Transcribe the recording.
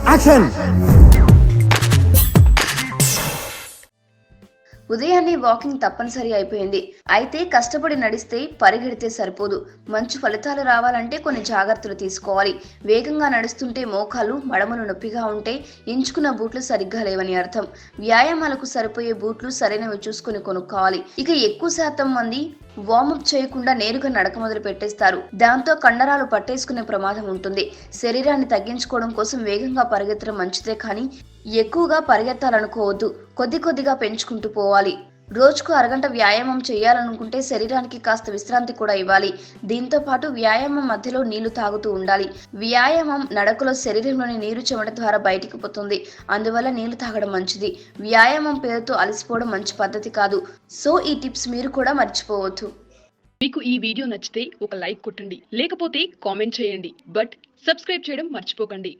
Action. ఉదయాన్నే walking తప్పనిసరి అయిపోయింది. అయితే కష్టపడి నడిస్తే పరిగెడితే సరిపోదు. మంచి ఫలితాలు రావాలంటే కొన్ని జాగ్రత్తలు తీసుకోవాలి. వేగంగా నడుస్తుంటే మోకాలు మడమలు నొప్పిగా ఉంటే ఎంచుకున్న బూట్లు సరిగ్గా లేవని అర్థం. వ్యాయామాలకు సరిపోయే బూట్లు సరైనవి చూసుకుని కొనుక్కోవాలి. ఇక ఎక్కువ శాతం మంది వార్మప్ చేయకుండా నేరుగా నడక మొదలు పెట్టేస్తారు. దాంతో కండరాలు పట్టేసుకునే ప్రమాదం ఉంటుంది. శరీరాన్ని తగ్గించుకోవడం కోసం వేగంగా పరిగెత్తడం మంచిదే, కానీ ఎక్కువగా పరిగెత్తాలనుకోవద్దు. కొద్దిగా పెంచుకుంటూ పోవాలి. రోజుకు అరగంట వ్యాయామం చేయాలనుకుంటే శరీరానికి కాస్త విశ్రాంతి కూడా ఇవ్వాలి. దీంతో పాటు వ్యాయామం మధ్యలో నీళ్లు తాగుతూ ఉండాలి. వ్యాయామం నడకలో శరీరంలోని నీరు చెమట ద్వారా బయటికి పోతుంది. అందువల్ల నీళ్లు తాగడం మంచిది. వ్యాయామం పేరుతో అలసిపోవడం మంచి పద్ధతి కాదు. సో ఈ టిప్స్ మీరు కూడా మర్చిపోవద్దు. మీకు ఈ వీడియో నచ్చితే ఒక లైక్ కొట్టండి, లేకపోతే కామెంట్ చేయండి. బట్ సబ్స్క్రైబ్ చేయడం మర్చిపోకండి.